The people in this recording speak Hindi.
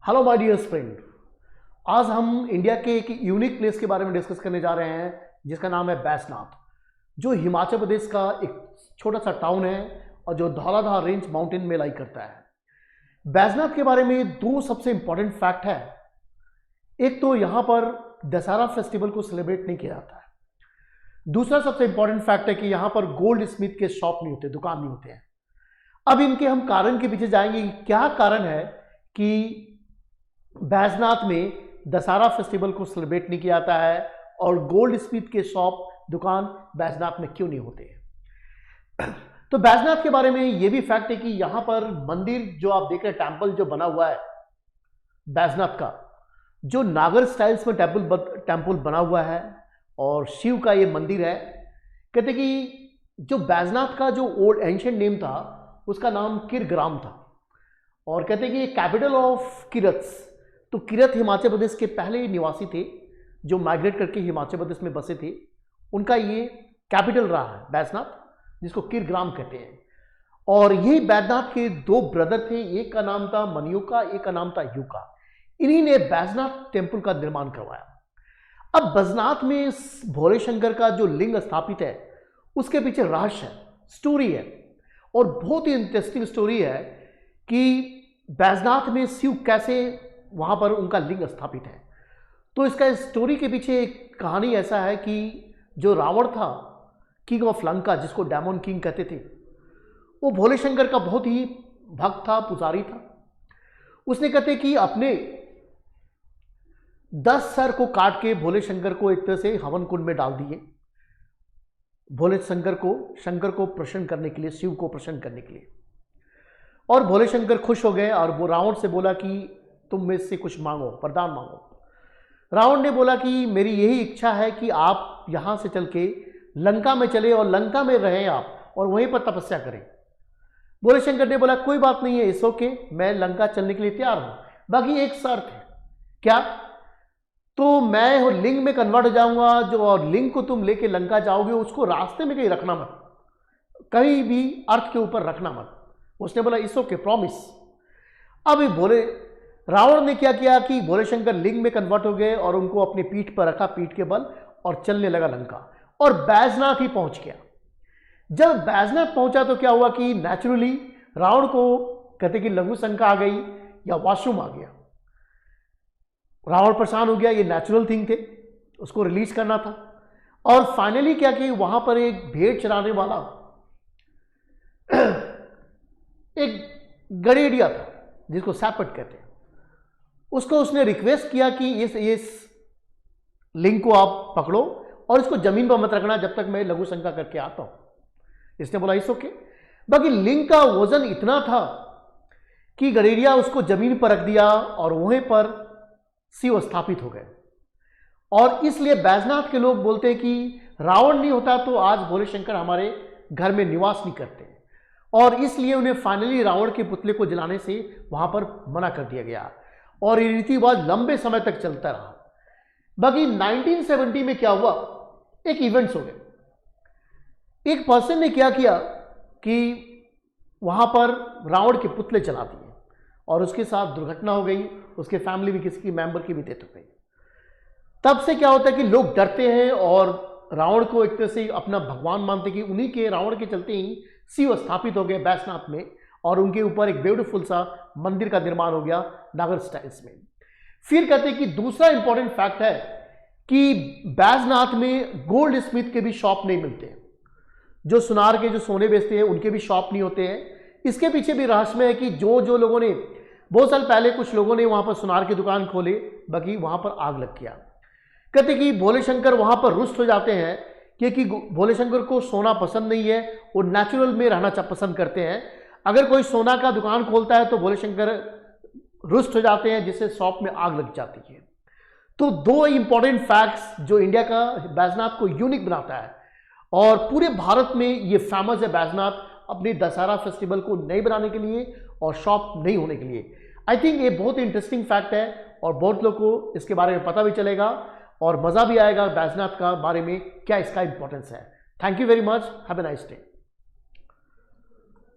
हेलो माय डियर फ्रेंड, आज हम इंडिया के एक यूनिक प्लेस के बारे में डिस्कस करने जा रहे हैं जिसका नाम है बैजनाथ, जो हिमाचल प्रदेश का एक छोटा सा टाउन है और जो धौलाधार रेंज माउंटेन में लाई करता है। बैजनाथ के बारे में दो सबसे इंपॉर्टेंट फैक्ट है। एक तो यहाँ पर दशहरा फेस्टिवल को सेलिब्रेट नहीं किया जाता है। दूसरा सबसे इंपॉर्टेंट फैक्ट है कि यहाँ पर गोल्ड स्मिथ के शॉप नहीं होते, दुकान नहीं होते हैं। अब इनके हम कारण के पीछे जाएंगे कि क्या कारण है कि बैजनाथ में दशहरा फेस्टिवल को सेलिब्रेट नहीं किया जाता है और गोल्ड स्मिथ के शॉप दुकान बैजनाथ में क्यों नहीं होते हैं। तो बैजनाथ के बारे में यह भी फैक्ट है कि यहां पर मंदिर जो आप देख रहे हैं, टेम्पल जो बना हुआ है बैजनाथ का, जो नागर स्टाइल्स में टेम्पल बना हुआ है और शिव का ये मंदिर है। कहते कि जो बैजनाथ का जो ओल्ड एंशिएंट नेम था उसका नाम किरग्राम था और कहते कि ये कैपिटल ऑफ किरत्स। तो किरत हिमाचल प्रदेश के पहले निवासी थे जो माइग्रेट करके हिमाचल प्रदेश में बसे थे, उनका ये कैपिटल रहा है बैजनाथ, जिसको किरग्राम कहते हैं। और यही बैजनाथ के दो ब्रदर थे, एक का नाम था मनियुका, एक का नाम था युका। इन्हीं ने बैजनाथ टेम्पल का निर्माण करवाया। अब बैजनाथ में भोले शंकर का जो लिंग स्थापित है उसके पीछे रहस्य है, स्टोरी है, और बहुत ही इंटरेस्टिंग स्टोरी है कि बैजनाथ में शिव कैसे वहां पर उनका लिंग स्थापित है। तो इसका स्टोरी के पीछे एक कहानी ऐसा है कि जो रावण था, किंग ऑफ लंका, जिसको डेमन किंग कहते थे, वो भोले शंकर का बहुत ही भक्त था, पुजारी था। उसने कहते कि अपने 10 सर को काट के भोले शंकर को एक तरह से हवन कुंड में डाल दिए, भोले शंकर को प्रसन्न करने के लिए, शिव को प्रसन्न करने के लिए। और भोले शंकर खुश हो गए और वो रावण से बोला कि तुम मेरे से कुछ मांगो, वरदान मांगो। रावण ने बोला कि मेरी यही इच्छा है कि आप यहां से चल के लंका में चले और लंका में रहें आप और वहीं पर तपस्या करें। भोले शंकर ने बोला कोई बात नहीं है, इस ओके, मैं लंका चलने के लिए तैयार हूं, बाकी एक शर्त है। क्या? तो मैं लिंग में कन्वर्ट हो जाऊंगा, जो और लिंग को तुम लेके लंका जाओगे उसको रास्ते में कहीं रखना मत, कहीं भी अर्थ के ऊपर रखना मत। उसने बोला इस ओके, प्रॉमिस। अब रावण ने क्या किया कि भोले शंकर लिंग में कन्वर्ट हो गए और उनको अपनी पीठ पर रखा, पीठ के बल, और चलने लगा लंका और बैजनाथ ही पहुंच गया। जब बैजनाथ पहुंचा तो क्या हुआ कि नेचुरली रावण को कहते कि लघु शंका आ गई या वॉशरूम आ गया। रावण परेशान हो गया, ये नेचुरल थिंग थे, उसको रिलीज करना था। और फाइनली क्या कि वहां पर एक भेड़ चराने वाला एक गड़ेड़िया था जिसको सैपट कहते हैं, उसको उसने रिक्वेस्ट किया कि इस लिंग को आप पकड़ो और इसको जमीन पर मत रखना जब तक मैं लघु शंका करके आता हूं। इसने बोला इस ओके। बाकी लिंग का वजन इतना था कि गड़ेड़िया उसको जमीन पर रख दिया और वहीं पर शिव स्थापित हो गए। और इसलिए बैजनाथ के लोग बोलते हैं कि रावण नहीं होता तो आज भोले शंकर हमारे घर में निवास नहीं करते, और इसलिए उन्हें फाइनली रावण के पुतले को जलाने से वहां पर मना कर दिया गया और ये रीति रिवाज लंबे समय तक चलता रहा। बाकी 1970 में क्या हुआ, एक इवेंट्स हो गए। एक पर्सन ने क्या किया कि वहां पर रावण के पुतले जला दिए और उसके साथ दुर्घटना हो गई, उसके फैमिली में किसी की मेंबर की भी डेथ हो गई। तब से क्या होता है कि लोग डरते हैं और रावण को एक तरह से अपना भगवान मानते कि उन्हीं के, रावण के चलते ही शिव स्थापित हो गए बैजनाथ में और उनके ऊपर एक ब्यूटीफुल सा मंदिर का निर्माण हो गया नागर स्टाइल्स में। फिर कहते हैं कि दूसरा इंपॉर्टेंट फैक्ट है कि बैजनाथ में गोल्ड स्मिथ के भी शॉप नहीं मिलते हैं, जो सुनार के, जो सोने बेचते हैं, उनके भी शॉप नहीं होते हैं। इसके पीछे भी रहस्य है कि जो लोगों ने बहुत साल पहले, कुछ लोगों ने वहां पर सुनार की दुकान खोले, बाकी वहां पर आग लग गया। कहते कि भोले शंकर वहां पर रुष्ट हो जाते हैं क्योंकि भोले शंकर को सोना पसंद नहीं है, वो नेचुरल में रहना पसंद करते हैं। अगर कोई सोना का दुकान खोलता है तो भोले शंकर रुष्ट हो जाते हैं, जिससे शॉप में आग लग जाती है। तो दो इंपॉर्टेंट फैक्ट्स जो इंडिया का बैजनाथ को यूनिक बनाता है और पूरे भारत में ये फेमस है बैजनाथ अपनी दशहरा फेस्टिवल को नहीं बनाने के लिए और शॉप नहीं होने के लिए। आई थिंक ये बहुत इंटरेस्टिंग फैक्ट है और बहुत लोग को इसके बारे में पता भी चलेगा और मज़ा भी आएगा बैजनाथ का बारे में, क्या इसका इंपॉर्टेंस है। Thank you very much, have a nice day.